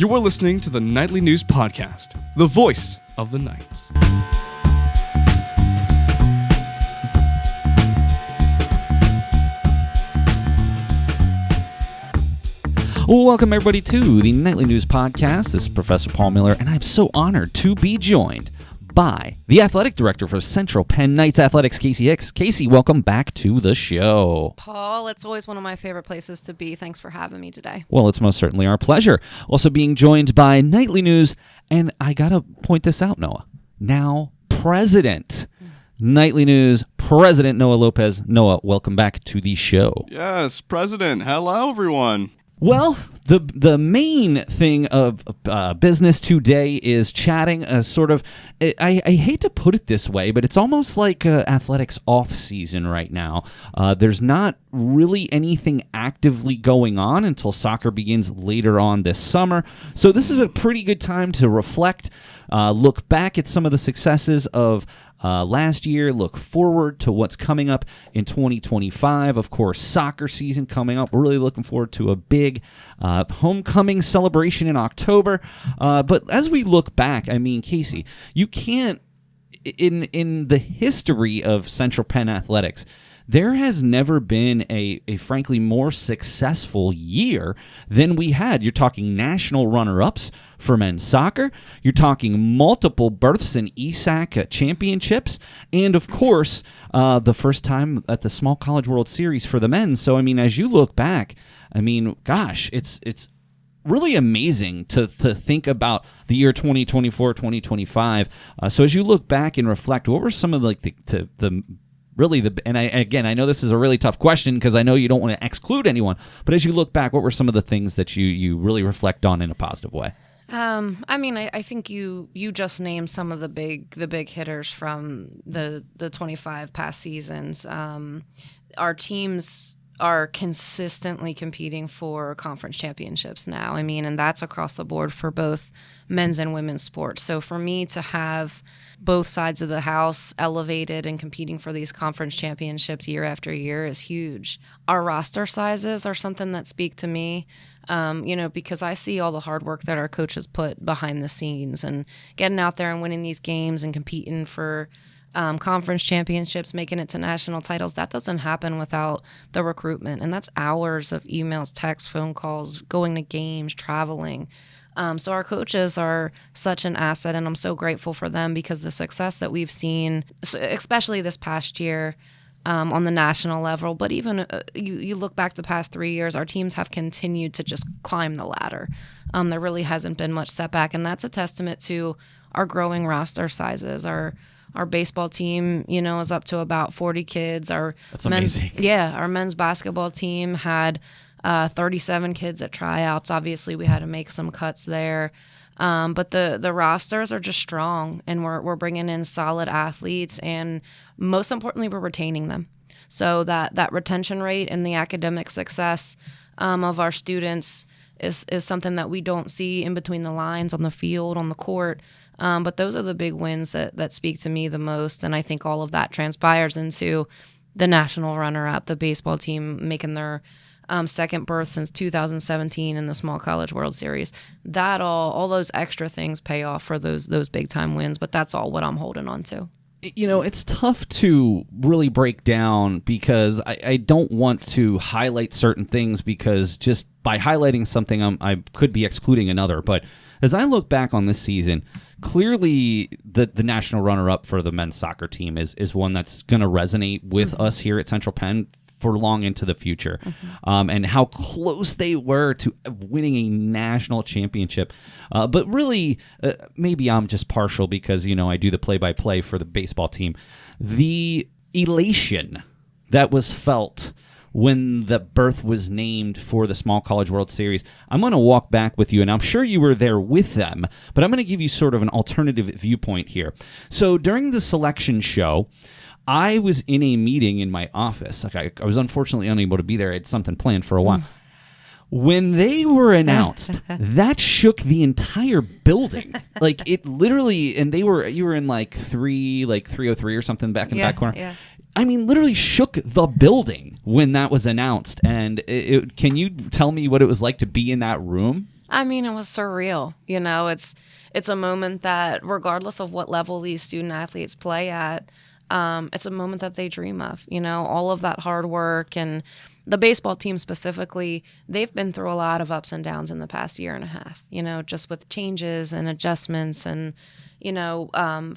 You are listening to the Nightly News Podcast, the voice of the Knights. Welcome, everybody, to the Nightly News Podcast. This is Professor Paul Miller, and I'm so honored to be joined by the Athletic Director for Central Penn Knights Athletics, Kasey Hicks. Kasey, welcome back to the show. Paul, it's always one of my favorite places to be. Thanks for having me today. Well, it's most certainly our pleasure. Also being joined by Nightly News, and I got to point this out, Noah, now President. Nightly News President Noah Lopez. Noah, welcome back to the show. Yes, President. Hello, everyone. Well, the main thing of business today is chatting I hate to put it this way, but it's almost like athletics off season right now. There's not really anything actively going on until soccer begins later on this summer. So this is a pretty good time to reflect, look back at some of the successes of last year, look forward to what's coming up in 2025. Of course, soccer season coming up. We're really looking forward to a big homecoming celebration in October. But as we look back, I mean, Kasey, you can't, in the history of Central Penn Athletics, there has never been a frankly more successful year than we had. You're talking national runner-ups for men's soccer. You're talking multiple berths in ESAC championships. And, of course, the first time at the Small College World Series for the men. So, I mean, as you look back, I mean, gosh, it's really amazing to think about the year 2024, 2025. So as you look back and reflect, what were some of I know this is a really tough question because I know you don't want to exclude anyone, but as you look back, what were some of the things that you really reflect on in a positive way? I think you just named some of the big hitters from the 25 past seasons. Our teams are consistently competing for conference championships now. I mean, and that's across the board for both men's and women's sports. So for me to have both sides of the house elevated and competing for these conference championships year after year is huge. Our roster sizes are something that speak to me, because I see all the hard work that our coaches put behind the scenes and getting out there and winning these games and competing for conference championships, making it to national titles. That doesn't happen without the recruitment. And that's hours of emails, texts, phone calls, going to games, traveling. So our coaches are such an asset, and I'm so grateful for them because the success that we've seen, especially this past year on the national level, but even you look back the past 3 years, our teams have continued to just climb the ladder. There really hasn't been much setback, and that's a testament to our growing roster sizes. Our baseball team, is up to about 40 kids. That's amazing. Our men's basketball team had 37 kids at tryouts. Obviously, we had to make some cuts there. But the rosters are just strong, and we're bringing in solid athletes, and most importantly, we're retaining them. So that retention rate and the academic success of our students is something that we don't see in between the lines on the field, on the court. But those are the big wins that speak to me the most, and I think all of that transpires into the national runner-up, the baseball team making their second berth since 2017 in the Small College World Series. That all those extra things pay off for those big-time wins, but that's all what I'm holding on to. It's tough to really break down because I don't want to highlight certain things because just by highlighting something, I could be excluding another. But as I look back on this season, clearly the national runner-up for the men's soccer team is one that's going to resonate with us here at Central Penn for long into the future, and how close they were to winning a national championship. But really, maybe I'm just partial because, I do the play-by-play for the baseball team. The elation that was felt when the berth was named for the Small College World Series, I'm going to walk back with you, and I'm sure you were there with them, but I'm going to give you sort of an alternative viewpoint here. So during the selection show, I was in a meeting in my office. I was unfortunately unable to be there. I had something planned for a while. When they were announced, that shook the entire building. Like it literally, and you were in like 303 or something back in the back corner. Yeah. I mean, literally shook the building when that was announced. And can you tell me what it was like to be in that room? I mean, it was surreal. It's a moment that, regardless of what level these student athletes play at, it's a moment that they dream of. All of that hard work, and the baseball team specifically, they've been through a lot of ups and downs in the past year and a half. Just with changes and adjustments, and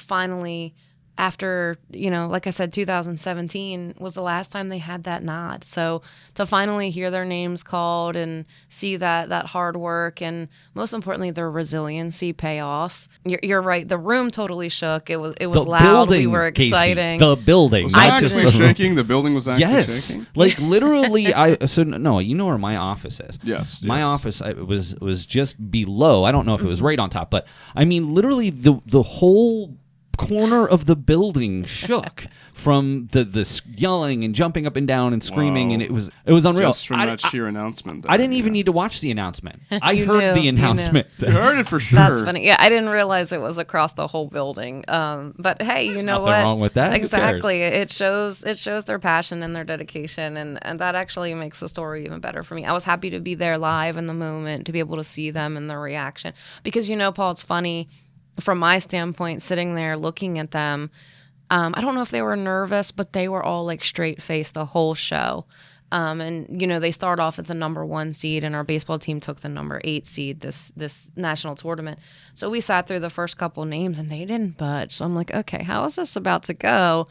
finally, after, like I said, 2017 was the last time they had that nod. So to finally hear their names called and see that hard work, and most importantly, their resiliency pay off. You're right. The room totally shook. It was The loud. building, We were Casey, exciting. the building. Was not it just actually the room. shaking? The building was actually Yes, shaking? like literally. No, you know where my office is. Yes. My yes. office was just below. I don't know if it was right on top, but I mean, literally the whole corner of the building shook from the yelling and jumping up and down and screaming, Wow. and it was unreal. Just from that sheer announcement. There, I didn't even need to watch the announcement. I You heard knew, the you knew. announcement. You heard it for sure. That's funny. Yeah, I didn't realize it was across the whole building. But hey, you know nothing what? wrong with that. Who cares? Exactly. It shows their passion and their dedication, and that actually makes the story even better for me. I was happy to be there live in the moment, to be able to see them and their reaction. Because Paul, it's funny from my standpoint, sitting there looking at them. I don't know if they were nervous, but they were all like straight faced the whole show. And they start off at the number 1 seed, and our baseball team took the number 8 seed this national tournament. So we sat through the first couple names, and they didn't budge. So I'm like, okay, how is this about to go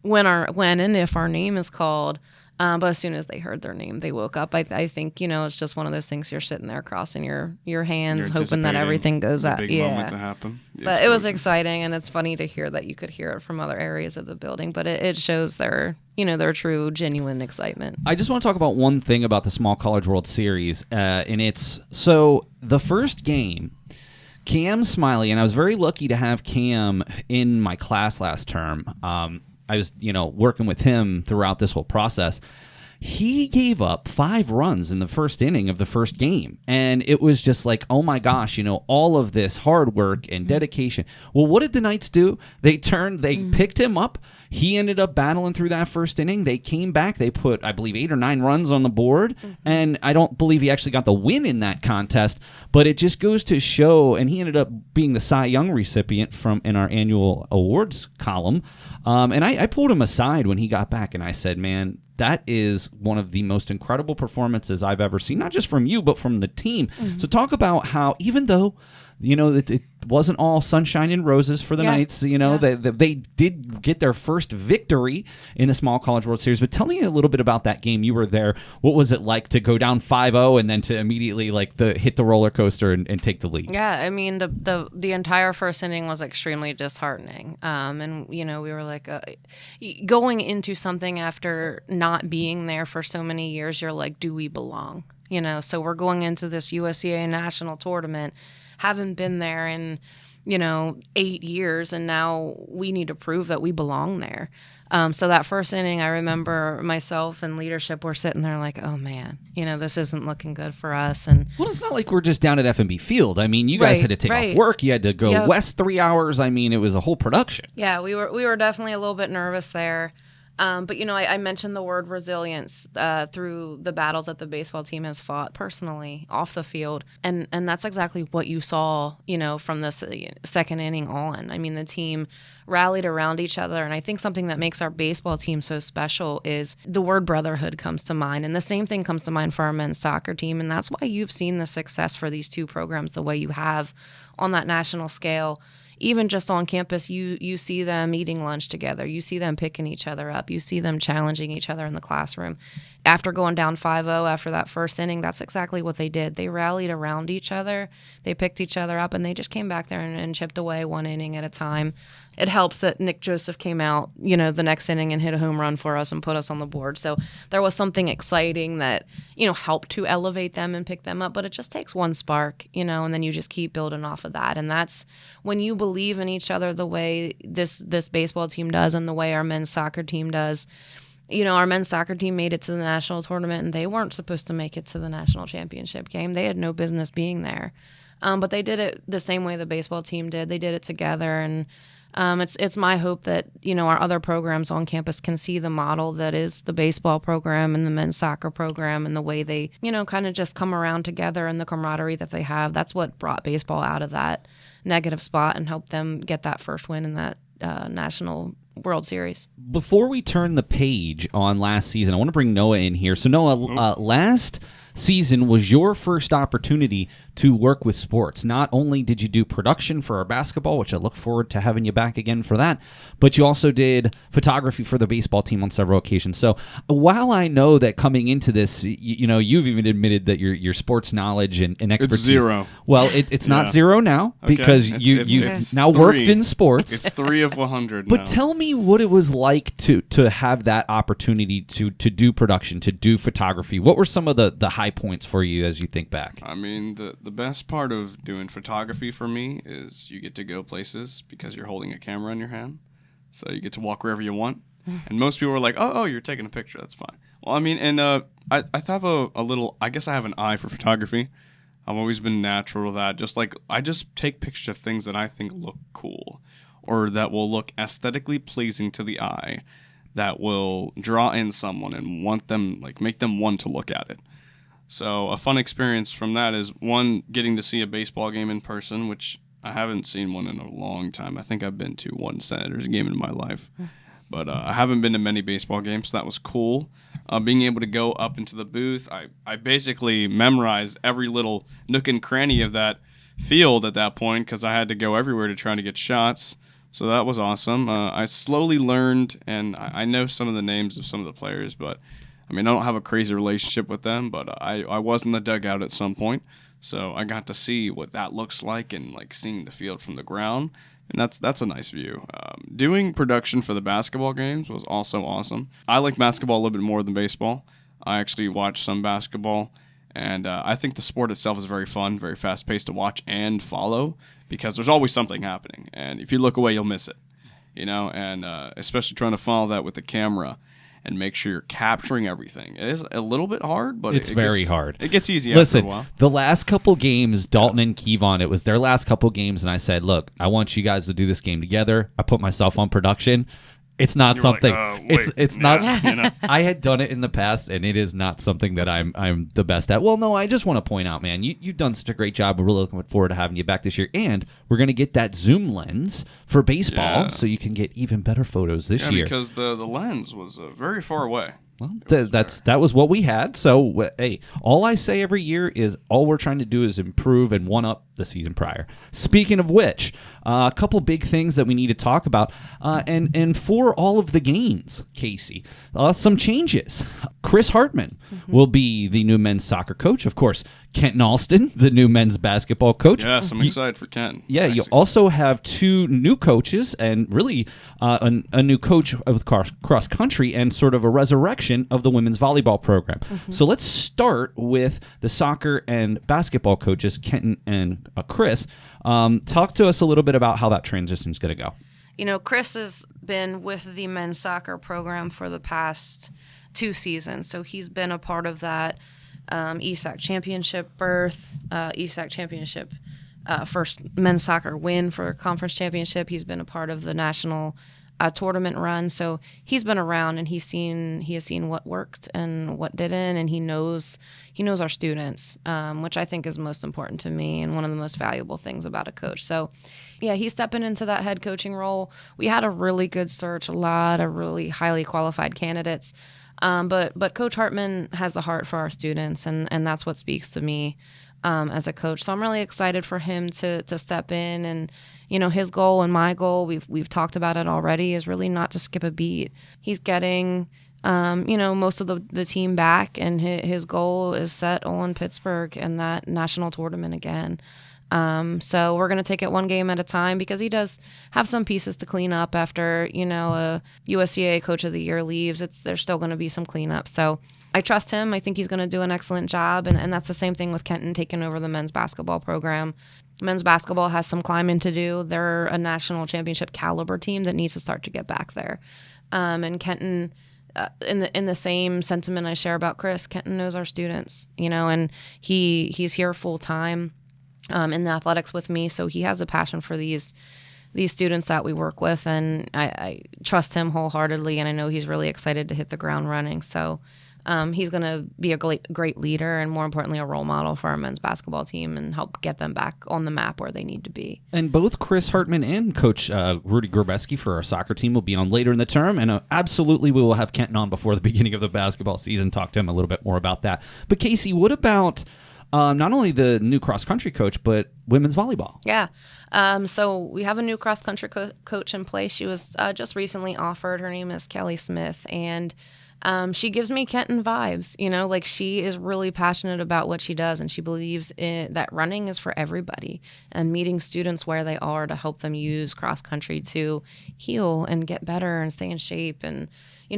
when and if our name is called? But as soon as they heard their name, they woke up. I think it's just one of those things. You're sitting there crossing your hands, You're hoping that everything goes the out. big moment to happen. The But it was explosion. exciting, and it's funny to hear that you could hear it from other areas of the building. But it shows their true, genuine excitement. I just want to talk about one thing about the Small College World Series, and it's so the first game, Cam Smiley, and I was very lucky to have Cam in my class last term. I was, working with him throughout this whole process. He gave up 5 runs in the first inning of the first game. And it was just like, oh my gosh, all of this hard work and dedication. Well, what did the Knights do? They picked him up. He ended up battling through that first inning. They came back. They put, I believe, 8 or 9 runs on the board. And I don't believe he actually got the win in that contest. But it just goes to show, and he ended up being the Cy Young recipient in our annual awards column. And I pulled him aside when he got back, and I said, man, that is one of the most incredible performances I've ever seen, not just from you, but from the team. So talk about how, even though, it wasn't all sunshine and roses for the Knights, they did get their first victory in the Small College World Series. But tell me a little bit about that game. You were there. What was it like to go down 5-0 and then to immediately hit the roller coaster and take the lead? Yeah, I mean, the entire first inning was extremely disheartening. And, we were like, going into something after not being there for so many years, you're like, do we belong? So we're going into this USCA national tournament, haven't been there in, 8 years, and now we need to prove that we belong there. So that first inning, I remember myself and leadership were sitting there like, oh man, this isn't looking good for us. And well, it's not like we're just down at F&B Field. I mean, you guys had to take off work. You had to go west 3 hours. I mean, it was a whole production. Yeah, we were definitely a little bit nervous there. But, I mentioned the word resilience through the battles that the baseball team has fought personally off the field. And that's exactly what you saw, from this second inning on. I mean, the team rallied around each other. And I think something that makes our baseball team so special is the word brotherhood comes to mind. And the same thing comes to mind for our men's soccer team. And that's why you've seen the success for these 2 programs the way you have on that national scale. Even just on campus, you see them eating lunch together. You see them picking each other up. You see them challenging each other in the classroom. After going down 5-0 after that first inning, that's exactly what they did. They rallied around each other. They picked each other up, and they just came back there and chipped away 1 inning at a time. It helps that Nick Joseph came out, the next inning and hit a home run for us and put us on the board. So there was something exciting that, helped to elevate them and pick them up. But it just takes one spark, and then you just keep building off of that. And that's when you believe in each other the way this baseball team does and the way our men's soccer team does. Our men's soccer team made it to the national tournament, and they weren't supposed to make it to the national championship game. They had no business being there. But they did it the same way the baseball team did. They did it together, and It's my hope that, our other programs on campus can see the model that is the baseball program and the men's soccer program, and the way they, kind of just come around together, and the camaraderie that they have. That's what brought baseball out of that negative spot and helped them get that first win in that National World Series. Before we turn the page on last season, I want to bring Noah in here. So Noah, last season was your first opportunity to work with sports. Not only did you do production for our basketball, which I look forward to having you back again for that, but you also did photography for the baseball team on several occasions. So while I know that coming into this, you've even admitted that your sports knowledge and expertise... It's zero. Well, it's not zero now, because you've now worked in sports. It's 3 of 100 But now. tell me what it was like to have that opportunity to do production, to do photography. What were some of the high points for you as you think back? I mean, the best part of doing photography for me is you get to go places because you're holding a camera in your hand. So you get to walk wherever you want. And most people are like, oh, you're taking a picture. That's fine. Well, I mean, and I have a little, I guess I have an eye for photography. I've always been natural to that. Just like, I just take pictures of things that I think look cool, or that will look aesthetically pleasing to the eye, that will draw in someone and want them, like, make them want to look at it. So a fun experience from that is, one, getting to see a baseball game in person, which I haven't seen one in a long time. I think I've been to one Senators game in my life. But I haven't been to many baseball games, so that was cool. Being able to go up into the booth, I basically memorized every little nook and cranny of that field at that point, because I had to go everywhere to try to get shots. So that was awesome. I slowly learned, and I know some of the names of some of the players, but I mean, I don't have a crazy relationship with them, but I was in the dugout at some point, so I got to see what that looks like, and like seeing the field from the ground, and that's a nice view. Doing production for the basketball games was also awesome. I like basketball a little bit more than baseball. I actually watch some basketball, and I think the sport itself is very fun, very fast-paced to watch and follow, because there's always something happening, and if you look away, you'll miss it, and especially trying to follow that with the camera and make sure you're capturing everything. It is a little bit hard, but it's very hard. It gets easy Listen, after a while. The last couple games, Dalton and Kevon, it was their last couple games, and I said, look, I want you guys to do this game together. I put myself on production. It's not something. It's not. I had done it in the past, and it is not something that I'm the best at. Well, no, I just want to point out, man, you've done such a great job. We're really looking forward to having you back this year, and we're going to get that zoom lens for baseball, so you can get even better photos this year. Because the lens was very far away. Well, that was what we had. So, hey, all I say every year is all we're trying to do is improve and one-up the season prior. Speaking of which, a couple big things that we need to talk about. And for all of the games, Kasey, some changes. Chris Hartman will be the new men's soccer coach. Of course, Kenton Alston, the new men's basketball coach. Yes, I'm excited for Kenton. Yeah, you also have 2 new coaches, and really a new coach with cross country, and sort of a resurrection of the women's volleyball program. So let's start with the soccer and basketball coaches, Kenton and Chris. Talk to us a little bit about how that transition is going to go. Chris has been with the men's soccer program for the past 2 seasons, so he's been a part of that ESAC championship berth, ESAC championship first men's soccer win for conference championship. He's been a part of the national tournament run, so he's been around, and he has seen what worked and what didn't, and he knows our students, which I think is most important to me and one of the most valuable things about a coach. So yeah, he's stepping into that head coaching role. We had a really good search, a lot of really highly qualified candidates. But Coach Hartman has the heart for our students, and that's what speaks to me as a coach. So I'm really excited for him to step in, and his goal and my goal, we've talked about it already, is really not to skip a beat. He's getting most of the team back, and his goal is set on Pittsburgh and that national tournament again. So we're going to take it one game at a time, because he does have some pieces to clean up after, a USCA Coach of the Year leaves. There's still going to be some cleanup. So I trust him. I think he's going to do an excellent job. And that's the same thing with Kenton taking over the men's basketball program. Men's basketball has some climbing to do. They're a national championship caliber team that needs to start to get back there. And Kenton, in the same sentiment I share about Chris, Kenton knows our students, and he's here full time in the athletics with me, so he has a passion for these these students that we work with, and I trust him wholeheartedly, and I know he's really excited to hit the ground running. So he's going to be a great leader, and more importantly, a role model for our men's basketball team and help get them back on the map where they need to be. And both Chris Hartman and Coach Rudy Gorbeski for our soccer team will be on later in the term, and absolutely we will have Kenton on before the beginning of the basketball season, talk to him a little bit more about that. But Kasey, what about not only the new cross-country coach, but women's volleyball? Yeah. So we have a new cross-country coach in place. She was just recently offered. Her name is Kelly Smith, and she gives me Kenton vibes, like she is really passionate about what she does, and she believes that running is for everybody, and meeting students where they are to help them use cross country to heal and get better and stay in shape and,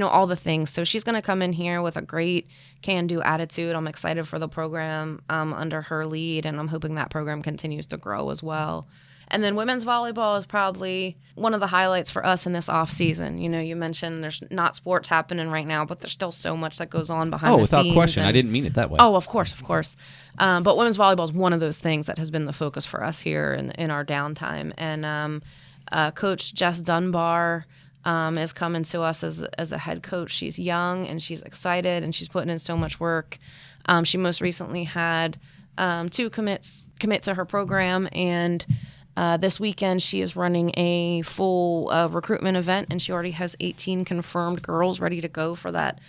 all the things. So she's going to come in here with a great can-do attitude. I'm excited for the program under her lead, and I'm hoping that program continues to grow as well. And then women's volleyball is probably one of the highlights for us in this off season. You mentioned there's not sports happening right now, but there's still so much that goes on behind the scenes. Oh, without question. I didn't mean it that way. Oh, of course. But women's volleyball is one of those things that has been the focus for us here in our downtime. And Coach Jess Dunbar is coming to us as the head coach. She's young and she's excited and she's putting in so much work. She most recently had 2 commit to her program, and this weekend she is running a full recruitment event, and she already has 18 confirmed girls ready to go for that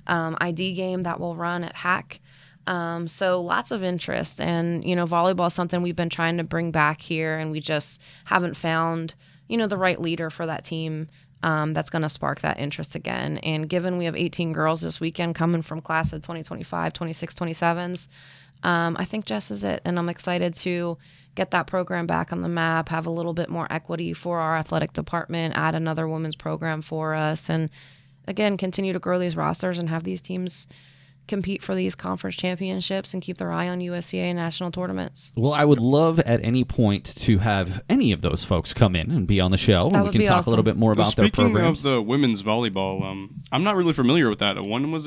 ID game that will run at Hack. So lots of interest, and volleyball is something we've been trying to bring back here, and we just haven't found the right leader for that team that's going to spark that interest again. And given we have 18 girls this weekend coming from class of 2025, 26, 27s, I think Jess is it, and I'm excited to get that program back on the map, have a little bit more equity for our athletic department, add another women's program for us, and again, continue to grow these rosters and have these teams compete for these conference championships and keep their eye on USCA national tournaments. Well, I would love at any point to have any of those folks come in and be on the show, and we can talk a little bit more about their programs. Speaking of the women's volleyball, I'm not really familiar with that. When was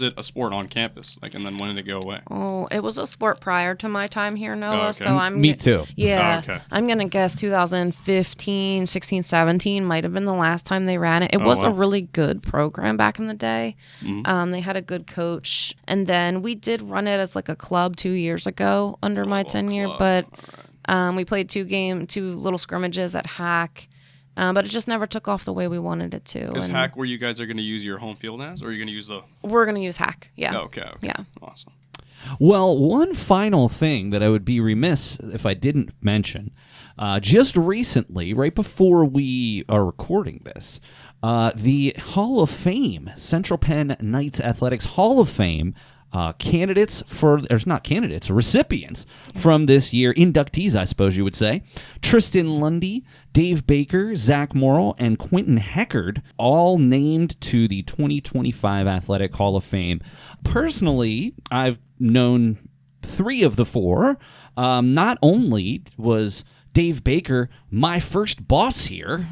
it a sport on campus? And then when did it go away? Oh, it was a sport prior to my time here, Noah. Oh, okay. So Me too. Yeah. Oh, okay. I'm going to guess 2015, 16, 17 might have been the last time they ran it. It was a really good program back in the day. Mm-hmm. They had a good coach. And then we did run it as a club 2 years ago under my tenure. But we played 2 little scrimmages at Hack. But it just never took off the way we wanted it to. Is Hack where you guys are going to use your home field as, or are you going to use the... We're going to use Hack, yeah. Oh, okay. Yeah. Awesome. Well, one final thing that I would be remiss if I didn't mention, just recently, right before we are recording this, the Hall of Fame, Central Penn Knights Athletics Hall of Fame, recipients from this year, inductees, I suppose you would say, Tristan Lundy, Dave Baker, Zach Morrill, and Quentin Heckard, all named to the 2025 Athletic Hall of Fame. Personally, I've known 3 of the 4. Not only was Dave Baker my first boss here,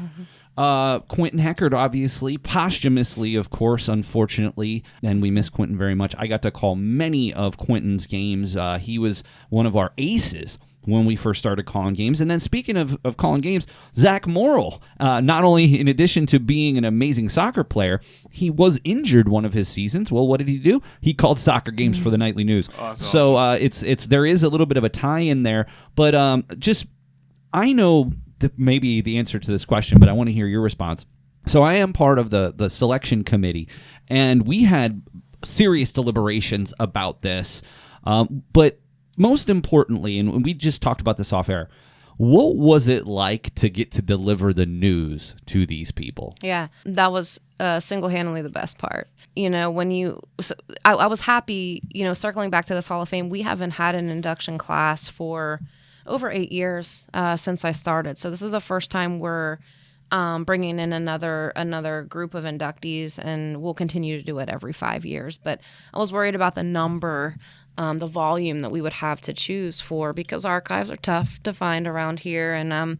Quentin Heckard, obviously, posthumously, of course, unfortunately, and we miss Quentin very much. I got to call many of Quentin's games. He was one of our aces when we first started calling games. And then speaking of calling games, Zach Morrill, not only in addition to being an amazing soccer player, he was injured one of his seasons. Well, what did he do? He called soccer games for the Nightly News. Oh, that's so awesome. There is a little bit of a tie in there, but I know maybe the answer to this question, but I want to hear your response. So I am part of the selection committee, and we had serious deliberations about this. But most importantly, and we just talked about this off air, what was it like to get to deliver the news to these people? Yeah, that was single-handedly the best part. I was happy, circling back to this Hall of Fame, we haven't had an induction class for over 8 years since I started. So this is the first time we're bringing in another group of inductees, and we'll continue to do it every 5 years. But I was worried about the number, the volume that we would have to choose for, because archives are tough to find around here. And,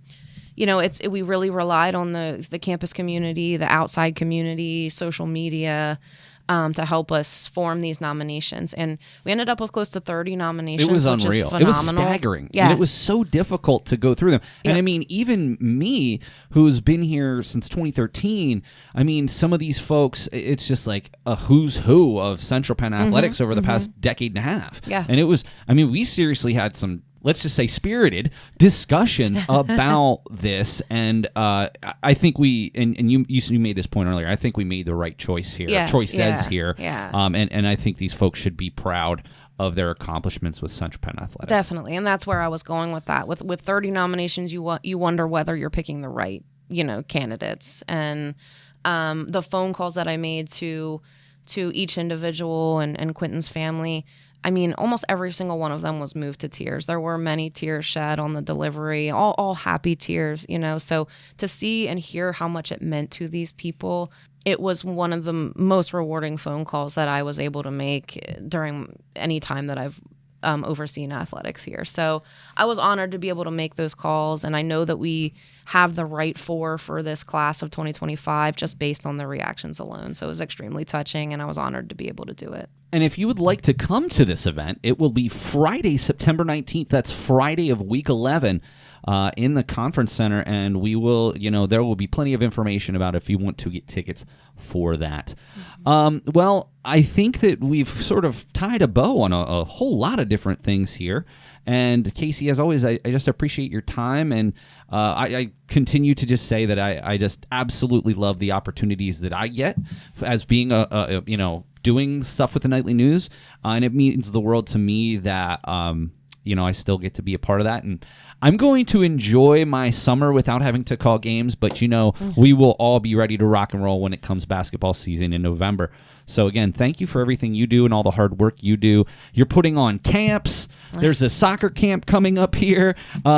we really relied on the campus community, the outside community, social media, to help us form these nominations. And we ended up with close to 30 nominations. It was which unreal. Is It was phenomenal. staggering. Yeah. And it was so difficult to go through them. And I mean, even me, who's been here since 2013, I mean, some of these folks, it's just like a who's who of Central Penn athletics over the past decade and a half. Yeah. And it was, I mean, we seriously had some, let's just say, spirited discussions about this. And I think we, and you made this point earlier, I think we made the right choice here, Yes, choices here. yeah. And I think these folks should be proud of their accomplishments with Central Penn athletics. Definitely, and that's where I was going with that. With 30 nominations, you wonder whether you're picking the right, candidates. And the phone calls that I made to each individual and Quentin's family, I mean, almost every single one of them was moved to tears. There were many tears shed on the delivery, all happy tears, So to see and hear how much it meant to these people, it was one of the most rewarding phone calls that I was able to make during any time that I've overseen athletics here. So I was honored to be able to make those calls, and I know that we have the right for this class of 2025 just based on the reactions alone. So it was extremely touching, and I was honored to be able to do it. And if you would like to come to this event, it will be Friday, September 19th. That's Friday of week 11 in the conference center. And we will, there will be plenty of information about if you want to get tickets for that. Well, I think that we've sort of tied a bow on a whole lot of different things here. And Kasey, as always, I just appreciate your time. And I continue to just say that I just absolutely love the opportunities that I get as being doing stuff with the Nightly News. And it means the world to me that, I still get to be a part of that. And I'm going to enjoy my summer without having to call games, but we will all be ready to rock and roll when it comes basketball season in November. So again, thank you for everything you do and all the hard work you do. You're putting on camps. There's a soccer camp coming up here,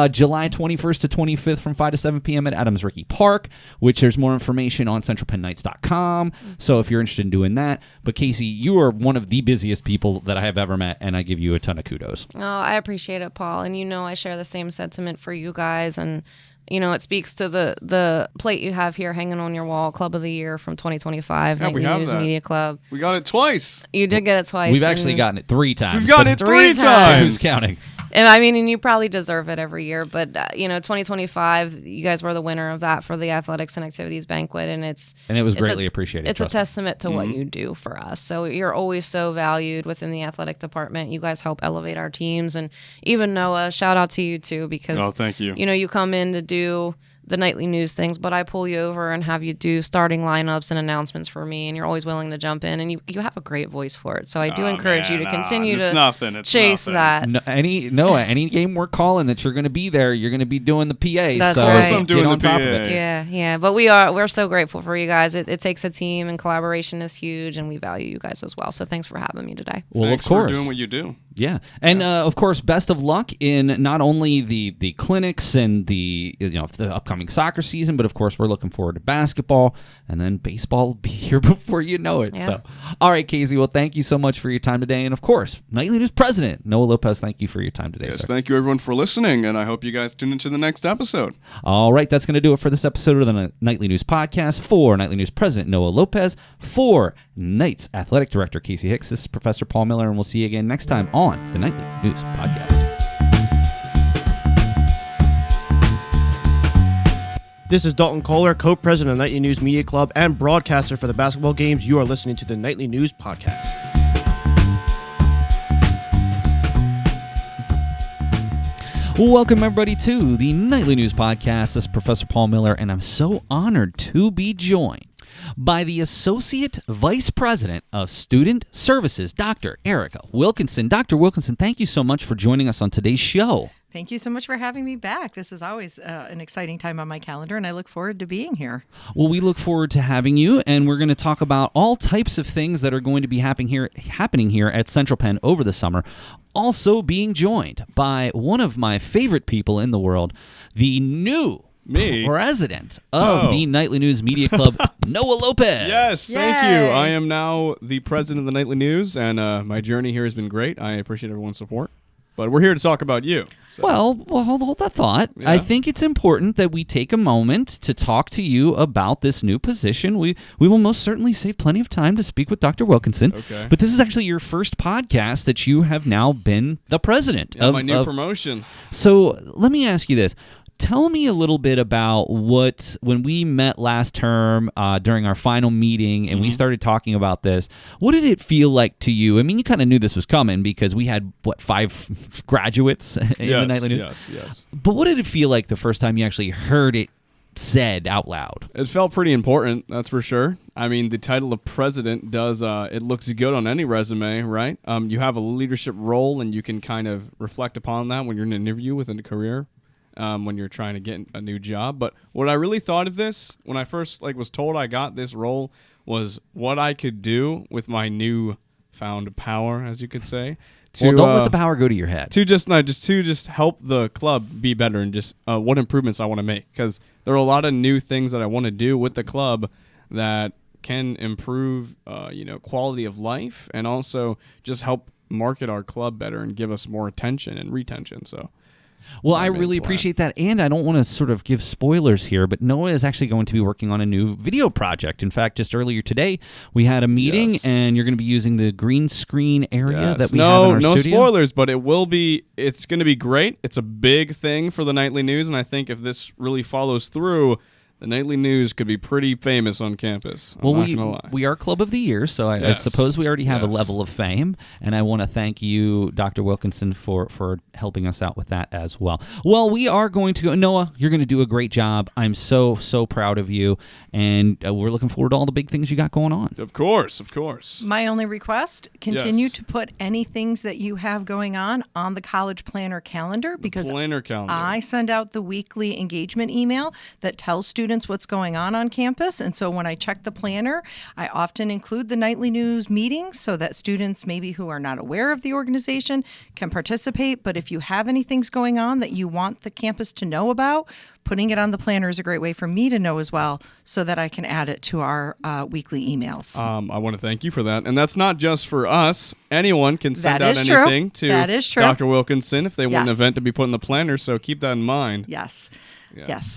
July 21st to 25th from 5 to 7 p.m. at Adams Rickey Park, which there's more information on centralpennknights.com. So if you're interested in doing that. But Kasey, you are one of the busiest people that I have ever met, and I give you a ton of kudos. Oh, I appreciate it, Paul. And I share the same sentiment for you guys. And it speaks to the plate you have here hanging on your wall, Club of the Year from 2025, Yeah, we Nightly have News that. Media Club. We got it twice. You did get it twice. We've actually gotten it 3 times. We've got but it three Who's times. counting? And you probably deserve it every year. But, 2025, you guys were the winner of that for the Athletics and Activities Banquet. And it was greatly appreciated. It's a trust me. testament to what you do for us. So you're always so valued within the athletic department. You guys help elevate our teams. And even Noah, shout out to you, too, because, Oh, thank you. You come in to do the Nightly News things, but I pull you over and have you do starting lineups and announcements for me, and you're always willing to jump in, and you have a great voice for it. So I do encourage you to continue to chase that. Any game we're calling that you're going to be there, you're going to be doing the PA. That's so right. I'm doing get on the top PA. of it. Yeah. But we're so grateful for you guys. It takes a team, and collaboration is huge, and we value you guys as well. So thanks for having me today. Well, Thanks of course. for doing what you do. Yeah, and of course, best of luck in not only the clinics and the upcoming soccer season, but of course, we're looking forward to basketball, and then baseball will be here before you know it. Yeah. So, all right, Kasey, well, thank you so much for your time today, and of course, Nightly News President Noah Lopez, thank you for your time today, Yes, sir. thank you everyone for listening, and I hope you guys tune into the next episode. All right, that's going to do it for this episode of the Nightly News Podcast. For Nightly News President Noah Lopez, for Knights Athletic Director Kasey Hicks, this is Professor Paul Miller, and we'll see you again next time on the Nightly News Podcast. This is Dalton Kohler, co-president of Nightly News Media Club and broadcaster for the basketball games. You are listening to the Nightly News Podcast. Welcome, everybody, to the Nightly News Podcast. This is Professor Paul Miller, and I'm so honored to be joined by the Associate Vice President of Student Services, Dr. Erika Wilkinson. Dr. Wilkinson, thank you so much for joining us on today's show. Thank you so much for having me back. This is always an exciting time on my calendar, and I look forward to being here. Well, we look forward to having you, and we're going to talk about all types of things that are going to be happening here at Central Penn over the summer. Also being joined by one of my favorite people in the world, the new president of the Nightly News Media Club, Noah Lopez. Yes, thank Yay. you. I am now the president of the Nightly News, and my journey here has been great. I appreciate everyone's support. But we're here to talk about you. So. Well, hold that thought. Yeah. I think it's important that we take a moment to talk to you about this new position. We will most certainly save plenty of time to speak with Dr. Wilkinson. Okay. But this is actually your first podcast that you have now been the president Yeah, of. my new promotion. So let me ask you this. Tell me a little bit about when we met last term during our final meeting and we started talking about this, what did it feel like to you? I mean, you kind of knew this was coming because we had, 5 graduates in the Nightly News? Yes. But what did it feel like the first time you actually heard it said out loud? It felt pretty important, that's for sure. I mean, the title of president does, it looks good on any resume, right? You have a leadership role and you can kind of reflect upon that when you're in an interview within a career. When you're trying to get a new job. But what I really thought of this, when I first was told I got this role, was what I could do with my new found power, as you could say. Well, don't let the power go to your head. To just help the club be better and just what improvements I want to make. Because there are a lot of new things that I want to do with the club that can improve, quality of life and also just help market our club better and give us more attention and retention. So. Well, I really appreciate that, and I don't want to sort of give spoilers here, but Noah is actually going to be working on a new video project. In fact, just earlier today, we had a meeting, and you're going to be using the green screen area that we have in our studio. No spoilers, but it's going to be great. It's a big thing for the Nightly News, and I think if this really follows through, the Nightly News could be pretty famous on campus. I'm not gonna lie. We are Club of the Year, so I suppose we already have a level of fame, and I want to thank you, Dr. Wilkinson, for helping us out with that as well. Well, we are going to go. Noah, you're going to do a great job. I'm so proud of you, and we're looking forward to all the big things you got going on. Of course. My only request, continue to put any things that you have going on the College Planner calendar, because I send out the weekly engagement email that tells students what's going on campus. And so when I check the planner, I often include the Nightly News meetings so that students maybe who are not aware of the organization can participate. But if you have any things going on that you want the campus to know about, putting it on the planner is a great way for me to know as well so that I can add it to our weekly emails. I want to thank you for that. And that's not just for us. Anyone can send out anything to Dr. Wilkinson if they want an event to be put in the planner. So keep that in mind. Yes,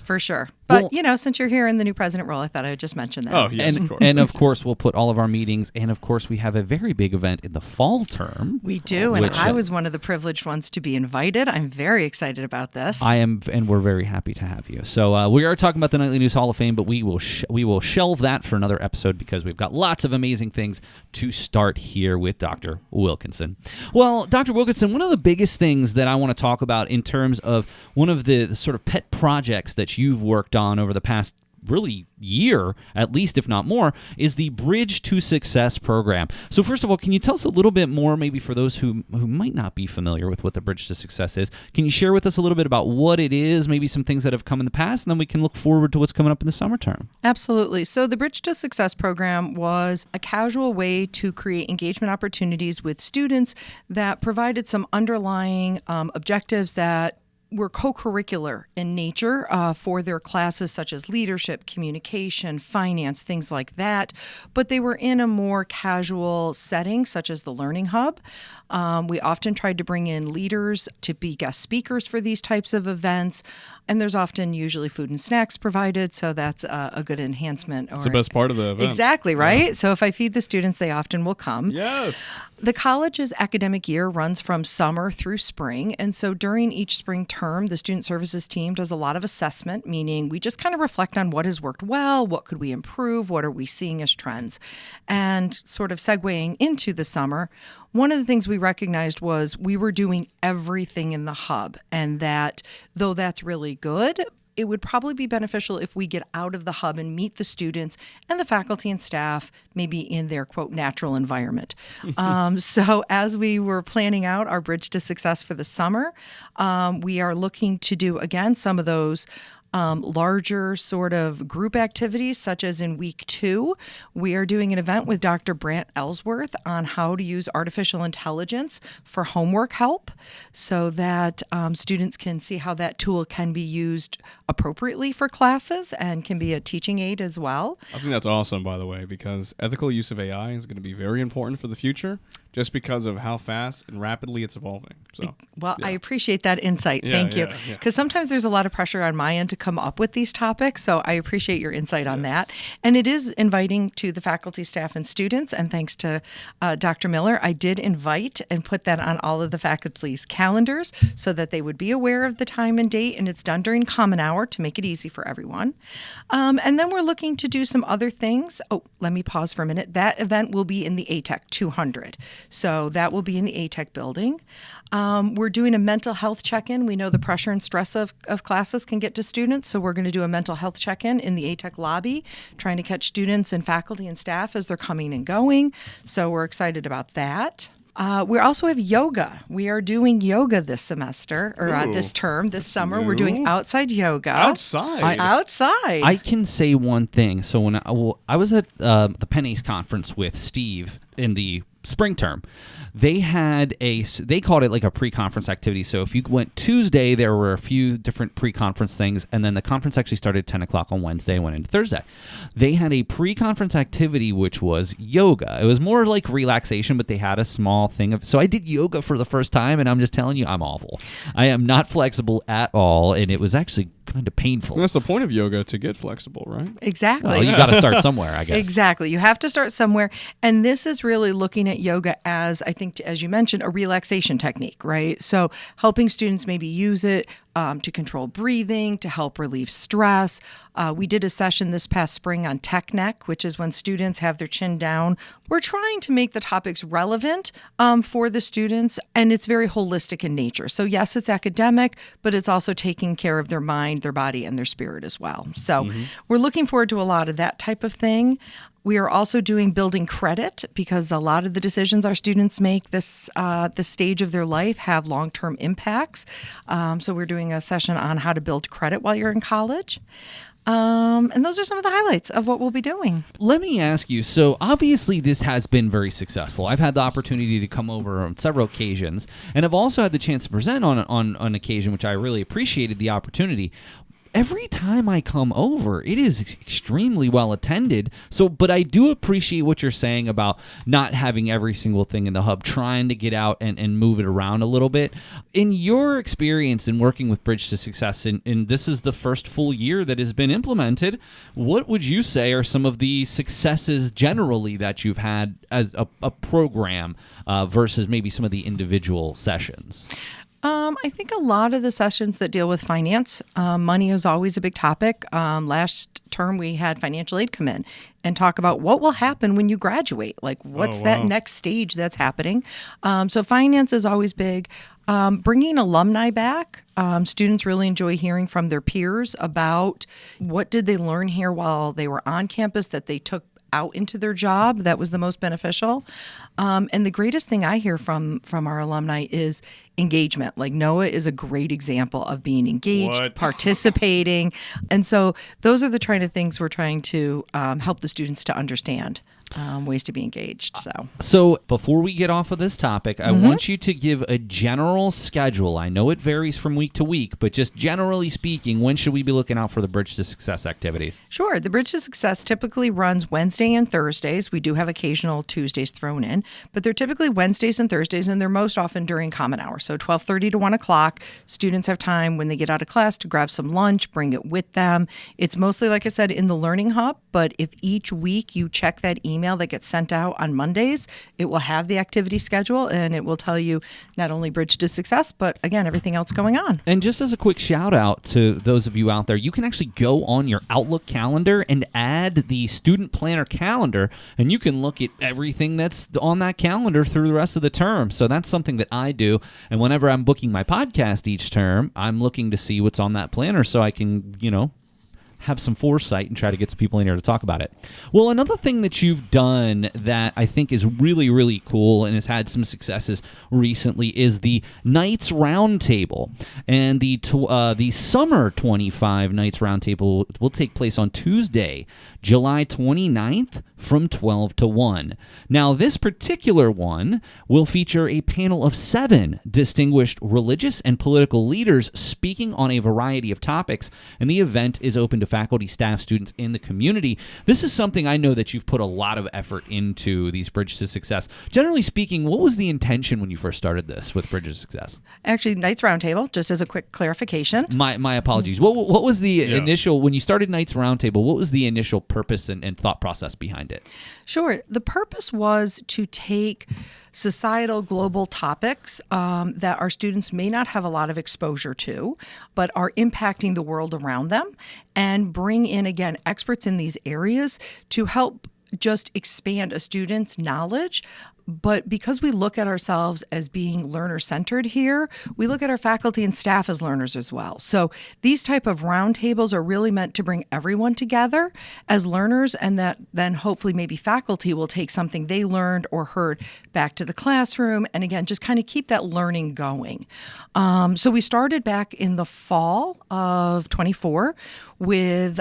for sure. But, since you're here in the new president role, I thought I would just mention that. Oh, yes, of course. And, of course, we'll put all of our meetings, and, of course, we have a very big event in the fall term. We do, and I was one of the privileged ones to be invited. I'm very excited about this. I am, and we're very happy to have you. So we are talking about the Nightly News Hall of Fame, but we will shelve that for another episode because we've got lots of amazing things to start here with Dr. Wilkinson. Well, Dr. Wilkinson, one of the biggest things that I want to talk about in terms of one of the sort of pet projects that you've worked on over the past really year, at least if not more, is the Bridge to Success program. So first of all, can you tell us a little bit more, maybe for those who might not be familiar with what the Bridge to Success is? Can you share with us a little bit about what it is, maybe some things that have come in the past, and then we can look forward to what's coming up in the summer term? Absolutely. So the Bridge to Success program was a casual way to create engagement opportunities with students that provided some underlying objectives that were co-curricular in nature for their classes such as leadership, communication, finance, things like that. But they were in a more casual setting such as the Learning Hub. We often tried to bring in leaders to be guest speakers for these types of events. And there's often usually food and snacks provided, so that's a good enhancement. It's the best part of the event. Exactly, right? Yeah. So if I feed the students, they often will come. Yes. The college's academic year runs from summer through spring. And so during each spring term, the student services team does a lot of assessment, meaning we just kind of reflect on what has worked well, what could we improve, what are we seeing as trends. And sort of segueing into the summer, one of the things we recognized was we were doing everything in the hub, and that though that's really good, it would probably be beneficial if we get out of the hub and meet the students and the faculty and staff maybe in their, quote, natural environment. So as we were planning out our Bridge to Success for the summer, we are looking to do, again, some of those larger sort of group activities, such as in week 2, we are doing an event with Dr. Brant Ellsworth on how to use artificial intelligence for homework help so that students can see how that tool can be used appropriately for classes and can be a teaching aid as well. I think that's awesome, by the way, because ethical use of AI is going to be very important for the future. just because of how fast and rapidly it's evolving. So, Well, I appreciate that insight. Thank you. Because sometimes there's a lot of pressure on my end to come up with these topics. So I appreciate your insight on that. And it is inviting to the faculty, staff, and students. And thanks to Dr. Miller, I did invite and put that on all of the faculty's calendars so that they would be aware of the time and date. And it's done during Common Hour to make it easy for everyone. And then we're looking to do some other things. Oh, let me pause for a minute. That event will be in the ATEC 200. So that will be in the ATEC building. We're doing a mental health check-in. We know the pressure and stress of classes can get to students, so we're going to do a mental health check-in in the ATEC lobby, trying to catch students and faculty and staff as they're coming and going. So we're excited about that. We also have yoga. We are doing yoga this semester, or this term, this summer. new. We're doing outside yoga. outside. Outside. I can say one thing. So when I was at the Penn Ace conference with Steve in the spring term, they called it like a pre-conference activity. So if you went Tuesday, there were a few different pre-conference things, and then the conference actually started at 10 o'clock on Wednesday and went into Thursday. They had a pre-conference activity, which was yoga. It was more like relaxation, but they had a small thing of, so I did yoga for the first time, and I'm just telling you, I'm awful. I am not flexible at all, and it was actually kind of painful. And that's the point of yoga, to get flexible, right? Exactly. Well, you got to start somewhere, I guess. Exactly. You have to start somewhere. And this is really looking at yoga as, I think, as you mentioned, a relaxation technique, right? So helping students maybe use it to control breathing, to help relieve stress. We did a session this past spring on tech neck, which is when students have their chin down. We're trying to make the topics relevant for the students, and it's very holistic in nature. So yes, it's academic, but it's also taking care of their mind, their body, and their spirit as well. So we're looking forward to a lot of that type of thing. We are also doing building credit, because a lot of the decisions our students make this stage of their life have long-term impacts. So we're doing a session on how to build credit while you're in college. And those are some of the highlights of what we'll be doing. Let me ask you, so obviously this has been very successful. I've had the opportunity to come over on several occasions, and I've also had the chance to present on an occasion, which I really appreciated the opportunity. Every time I come over, it is extremely well attended. So, but I do appreciate what you're saying about not having every single thing in the hub, trying to get out and move it around a little bit. In your experience in working with Bridge to Success, and this is the first full year that has been implemented, what would you say are some of the successes generally that you've had as a program versus maybe some of the individual sessions? I think a lot of the sessions that deal with finance, money is always a big topic. Last term, we had financial aid come in and talk about what will happen when you graduate. Like, what's that next stage that's happening? So finance is always big. Bringing alumni back. Students really enjoy hearing from their peers about what did they learn here while they were on campus that they took out into their job that was the most beneficial. And the greatest thing I hear from our alumni is engagement. Like, Noah is a great example of being engaged, participating. And so those are the kind of things we're trying to help the students to understand. Ways to be engaged. So before we get off of this topic, I want you to give a general schedule. I know it varies from week to week, but just generally speaking, when should we be looking out for the Bridge to Success activities? Sure. The Bridge to Success typically runs Wednesday and Thursdays. We do have occasional Tuesdays thrown in, but they're typically Wednesdays and Thursdays, and they're most often during Common Hour. So 12:30 to 1 o'clock, students have time when they get out of class to grab some lunch, bring it with them. It's mostly, like I said, in the Learning Hub, but if each week you check that email that gets sent out on Mondays, it will have the activity schedule, and it will tell you not only Bridge to Success, but again, everything else going on. And just as a quick shout out to those of you out there, you can actually go on your Outlook calendar and add the student planner calendar, and you can look at everything that's on that calendar through the rest of the term. So that's something that I do. And whenever I'm booking my podcast each term, I'm looking to see what's on that planner so I can, have some foresight and try to get some people in here to talk about it. Well, another thing that you've done that I think is really, really cool and has had some successes recently is the Knights Roundtable. And the Summer 25 Knights Roundtable will take place on Tuesday, July 29th from 12 to 1. Now, this particular one will feature a panel of 7 distinguished religious and political leaders speaking on a variety of topics, and the event is open to faculty, staff, students in the community. This is something I know that you've put a lot of effort into, these Bridge to Success. Generally speaking, what was the intention when you first started this with Bridge to Success? Actually, Knights Roundtable, just as a quick clarification. My apologies. What was the initial, when you started Knights Roundtable, what was the initial purpose and thought process behind it? Sure. The purpose was to take societal global topics that our students may not have a lot of exposure to, but are impacting the world around them, and bring in, again, experts in these areas to help just expand a student's knowledge. But because we look at ourselves as being learner-centered here, we look at our faculty and staff as learners as well. So these type of roundtables are really meant to bring everyone together as learners, and that then hopefully maybe faculty will take something they learned or heard back to the classroom, and again, just kind of keep that learning going. So we started back in the fall of 24 with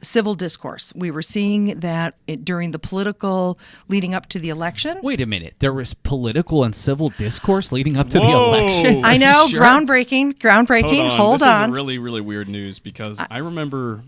civil discourse. We were seeing that during the political leading up to the election. Wait a minute. There was political and civil discourse leading up to the election? I know. Sure. Groundbreaking. Hold on. on. This is really, really weird news because I remember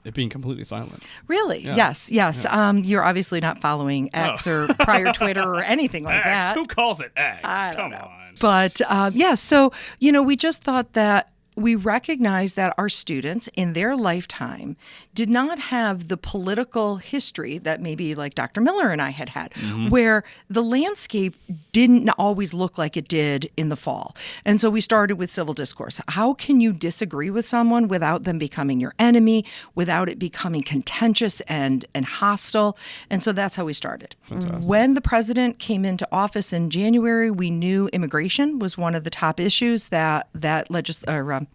it being completely silent. Really? Yeah. Yes. Yeah. You're obviously not following X or prior Twitter or anything like that. Who calls it X? I don't Come know. on. But so, we just thought that we recognize that our students in their lifetime did not have the political history that maybe like Dr. Miller and I had, where the landscape didn't always look like it did in the fall. And so we started with civil discourse. How can you disagree with someone without them becoming your enemy, without it becoming contentious and hostile? And so that's how we started. Fantastic. When the president came into office in January, we knew immigration was one of the top issues that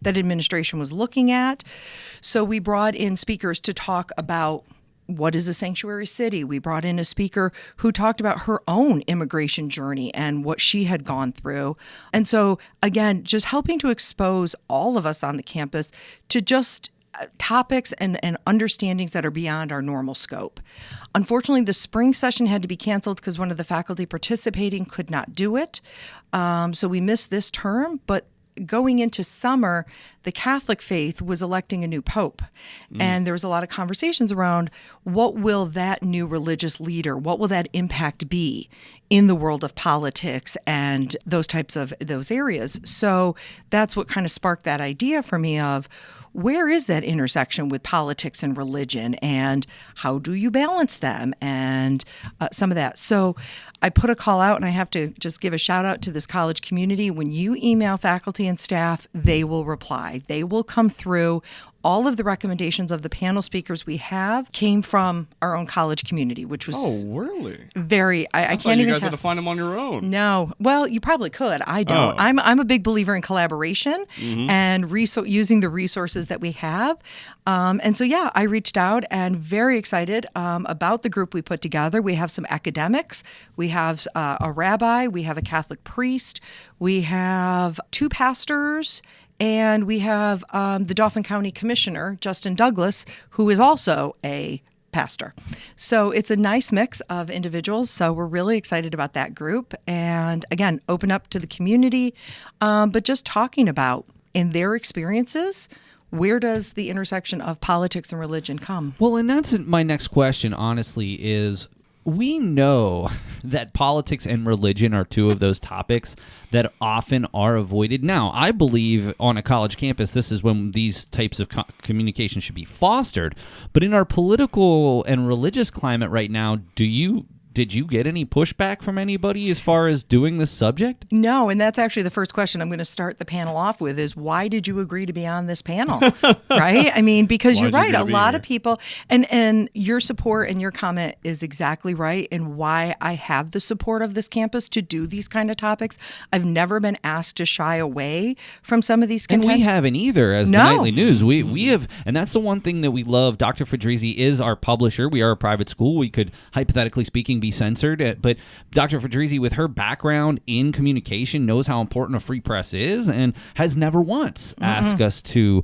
administration was looking at. So we brought in speakers to talk about what is a sanctuary city. We brought in a speaker who talked about her own immigration journey and what she had gone through. And so, again, just helping to expose all of us on the campus to just topics and understandings that are beyond our normal scope. Unfortunately, the spring session had to be canceled because one of the faculty participating could not do it. So we missed this term, but going into summer, the Catholic faith was electing a new pope. And there was a lot of conversations around what will that new religious leader, what will that impact be in the world of politics and those types of those areas. So that's what kind of sparked that idea for me of where is that intersection with politics and religion, and how do you balance them, and some of that. So I put a call out, and I have to just give a shout out to this college community. When you email faculty and staff, they will reply. They will come through. All of the recommendations of the panel speakers we have came from our own college community, which was really? very. I can't you even guys tell. had to find them on your own. No, well, you probably could. I don't. Oh. I'm a big believer in collaboration and using the resources that we have. And so, I reached out and very excited about the group we put together. We have some academics. We have a rabbi. We have a Catholic priest. We have 2 pastors. And we have the Dauphin County Commissioner, Justin Douglas, who is also a pastor. So it's a nice mix of individuals. So we're really excited about that group. And again, open up to the community, but just talking about in their experiences, where does the intersection of politics and religion come? Well, and that's my next question, honestly, is we know that politics and religion are 2 of those topics that often are avoided. Now, I believe on a college campus, this is when these types of communication should be fostered. But in our political and religious climate right now, did you get any pushback from anybody as far as doing this subject? No, and that's actually the first question I'm going to start the panel off with is why did you agree to be on this panel? Right? I mean, because you're right. A lot of people, and your support and your comment is exactly right, and why I have the support of this campus to do these kind of topics. I've never been asked to shy away from some of these And we haven't either as the Nightly News. We have, and that's the one thing that we love. Dr. Fedrizzi is our publisher. We are a private school. We could, hypothetically speaking, be censored. But Dr. Fedrizzi, with her background in communication, knows how important a free press is and has never once asked us to,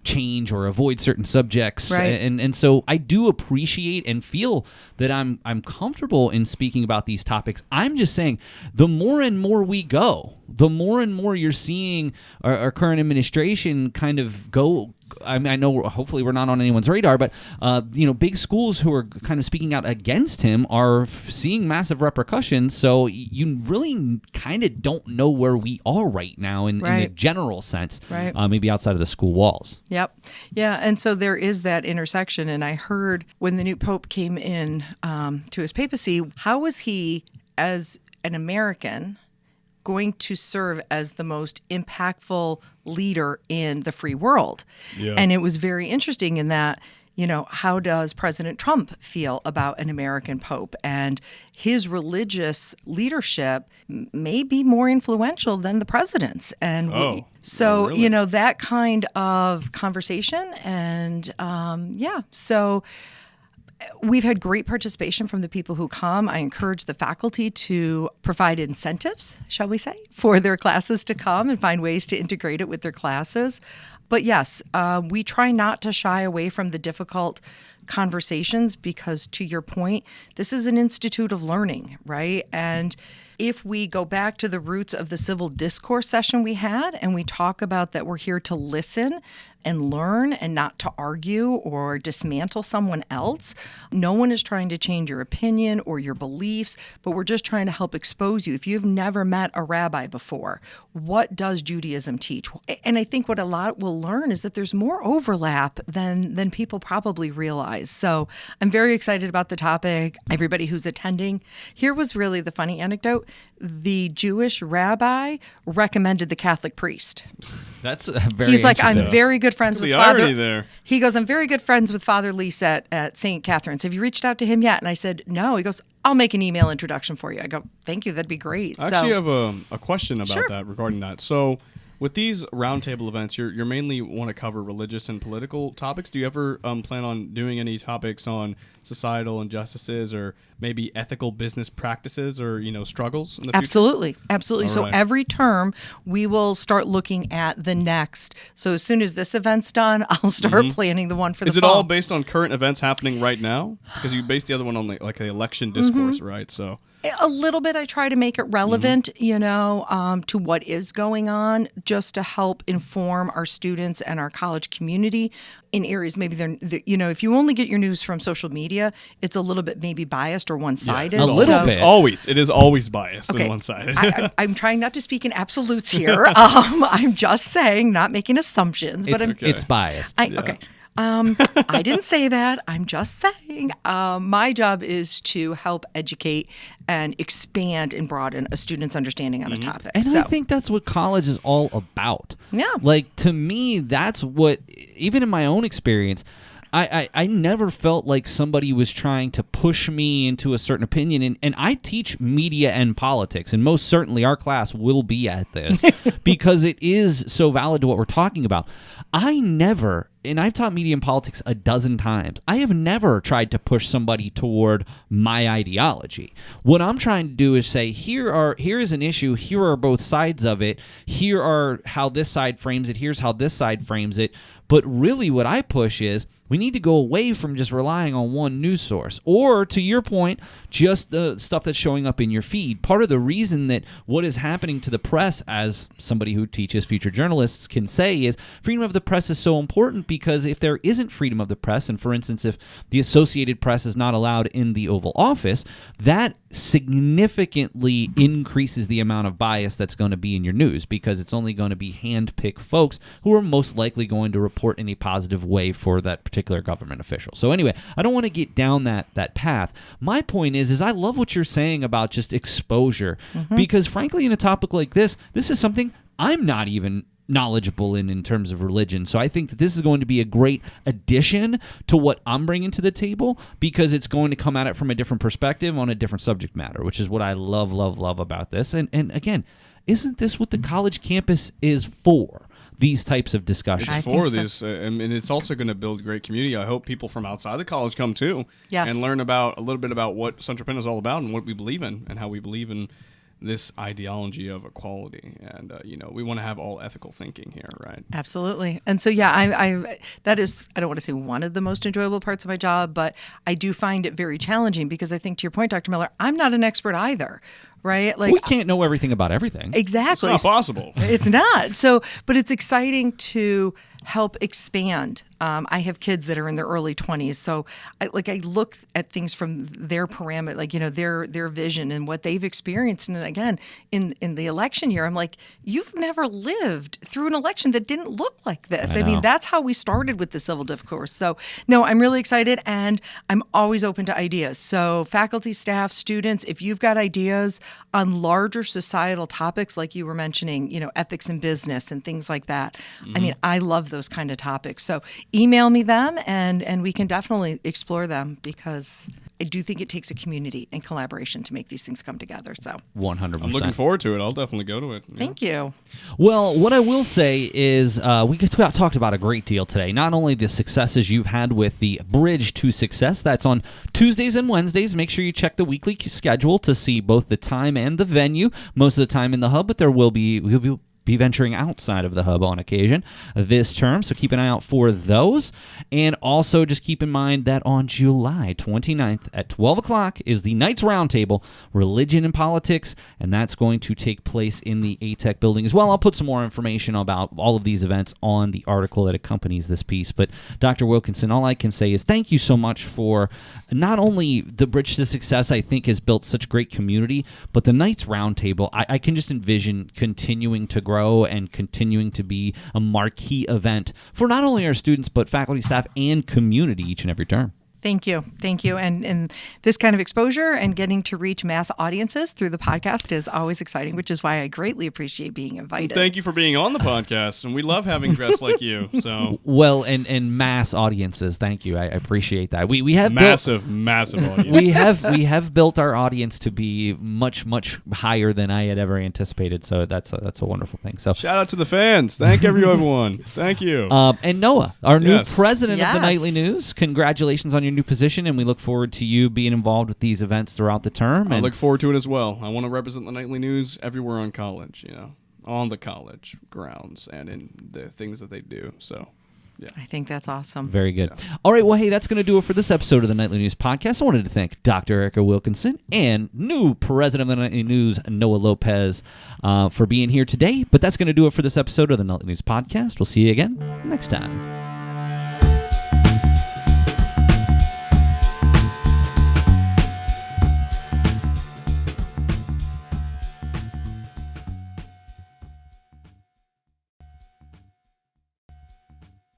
change or avoid certain subjects. Right. And so I do appreciate and feel that I'm comfortable in speaking about these topics. I'm just saying the more and more we go, the more and more you're seeing our current administration kind of go. I mean, I know hopefully we're not on anyone's radar, but big schools who are kind of speaking out against him are seeing massive repercussions. So you really kind of don't know where we are right now in the general sense, maybe outside of the school walls. Yep. Yeah. And so there is that intersection. And I heard when the new Pope came in to his papacy, how was he, as an American, going to serve as the most impactful leader in the free world? Yeah. And it was very interesting in that, how does President Trump feel about an American pope? And his religious leadership may be more influential than the president's. And really? That kind of conversation. And so we've had great participation from the people who come. I encourage the faculty to provide incentives, shall we say, for their classes to come and find ways to integrate it with their classes. But yes, we try not to shy away from the difficult conversations because, to your point, this is an institute of learning, right? And if we go back to the roots of the civil discourse session we had and we talk about that we're here to listen and learn and not to argue or dismantle someone else. No one is trying to change your opinion or your beliefs, but we're just trying to help expose you. If you've never met a rabbi before, what does Judaism teach? And I think what a lot will learn is that there's more overlap than people probably realize. So I'm very excited about the topic. Everybody who's attending. Here was really the funny anecdote. The Jewish rabbi recommended the Catholic priest. That's very He's like, interesting. I'm very good friends with the Father. irony there. He goes, I'm very good friends with Father Lisette at St. Catherine's. Have you reached out to him yet? And I said, no. He goes, I'll make an email introduction for you. I go, thank you. That'd be great. I actually have a question about that regarding that. So with these roundtable events, you're mainly want to cover religious and political topics. Do you ever plan on doing any topics on societal injustices or maybe ethical business practices or struggles in the future? Absolutely. All So right. every term we will start looking at the next. So as soon as this event's done, I'll start planning the one for the fall. Is it all based on current events happening right now? Because you based the other one on like the election discourse, right? So A little bit. I try to make it relevant, to what is going on, just to help inform our students and our college community in areas maybe if you only get your news from social media, it's a little bit maybe biased or one-sided. Yes, a little bit. It is always biased and one-sided. I'm trying not to speak in absolutes here. I'm just saying, not making assumptions, but It's biased. Okay. I didn't say that. I'm just saying my job is to help educate and expand and broaden a student's understanding on a topic. And I think that's what college is all about. Yeah. Like, to me, that's what, even in my own experience, I never felt like somebody was trying to push me into a certain opinion. And I teach media and politics, and most certainly our class will be at this because it is so valid to what we're talking about. And I've taught media and politics a dozen times. I have never tried to push somebody toward my ideology. What I'm trying to do is say, here is an issue, here are both sides of it, here are how this side frames it, here's how this side frames it. But really what I push is we need to go away from just relying on one news source. Or, to your point, just the stuff that's showing up in your feed. Part of the reason that what is happening to the press, as somebody who teaches future journalists can say, is freedom of the press is so important because if there isn't freedom of the press, and for instance, if the Associated Press is not allowed in the Oval Office, that significantly increases the amount of bias that's going to be in your news because it's only going to be hand-picked folks who are most likely going to report in a positive way for that particular government official. So anyway, I don't want to get down that path. My point is I love what you're saying about just exposure because frankly, in a topic like this is something I'm not even knowledgeable in terms of religion. So I think that this is going to be a great addition to what I'm bringing to the table because it's going to come at it from a different perspective on a different subject matter, which is what I love about this. And again, isn't this what the college campus is for? these types of discussions. I It's think for so. this, and it's also going to build great community. I hope people from outside the college come too, Yes. and learn about a little bit about what Central Penn is all about and what we believe in, and how we believe in this ideology of equality. And we want to have all ethical thinking here, right? Absolutely. And so, yeah, I that is, I don't want to say one of the most enjoyable parts of my job, but I do find it very challenging because I think, to your point, Dr. Miller, I'm not an expert either, right? Like, We can't know everything about everything. exactly. It's not possible. It's not. So, but it's exciting to help expand. I have kids that are in their early 20s, so I look at things from their parameter, like their vision and what they've experienced. And again, in the election year, I'm like, you've never lived through an election that didn't look like this. I mean, know. that's how we started with the civil discourse. So, no, I'm really excited, and I'm always open to ideas. So, faculty, staff, students, if you've got ideas on larger societal topics, like you were mentioning, ethics in business and things like that. I mean, I love those kind of topics. So email me them, and we can definitely explore them, because I do think it takes a community and collaboration to make these things come together. So 100%. I'm looking forward to it. I'll definitely go to it. Yeah. thank you. Well, what I will say is we talked about a great deal today. Not only the successes you've had with the Bridge to Success, that's on Tuesdays and Wednesdays. Make sure you check the weekly schedule to see both the time and the venue. Most of the time in the hub, but we'll be venturing outside of the hub on occasion this term, so keep an eye out for those. And also just keep in mind that on July 29th at 12 o'clock is the Knights Roundtable, Religion and Politics, and that's going to take place in the ATEC building as well. I'll put some more information about all of these events on the article that accompanies this piece. But Dr. Wilkinson, all I can say is thank you so much for not only the Bridge to Success, I think, has built such great community, but the Knights Roundtable, I can just envision continuing to grow and continuing to be a marquee event for not only our students, but faculty, staff, and community each and every term. Thank you. And this kind of exposure and getting to reach mass audiences through the podcast is always exciting, which is why I greatly appreciate being invited. Thank you for being on the podcast, and we love having guests like you. So Well, and mass audiences, thank you. I appreciate that. We have massive audience. we have built our audience to be much higher than I had ever anticipated. So that's a wonderful thing. So Shout out to the fans. Thank everyone. Thank you. and Noah, our new Yes. president of the Yes. Nightly News, congratulations on your new position, and we look forward to you being involved with these events throughout the term. I And look forward to it as well. I want to represent the Nightly News everywhere on college, on the college grounds and in the things that they do. So, yeah. I think that's awesome. very good. All right, well, hey, that's going to do it for this episode of the Nightly News Podcast. I wanted to thank Dr. Erika Wilkinson and new president of the Nightly News, Noah Lopez, for being here today. But that's going to do it for this episode of the Nightly News Podcast. We'll see you again next time.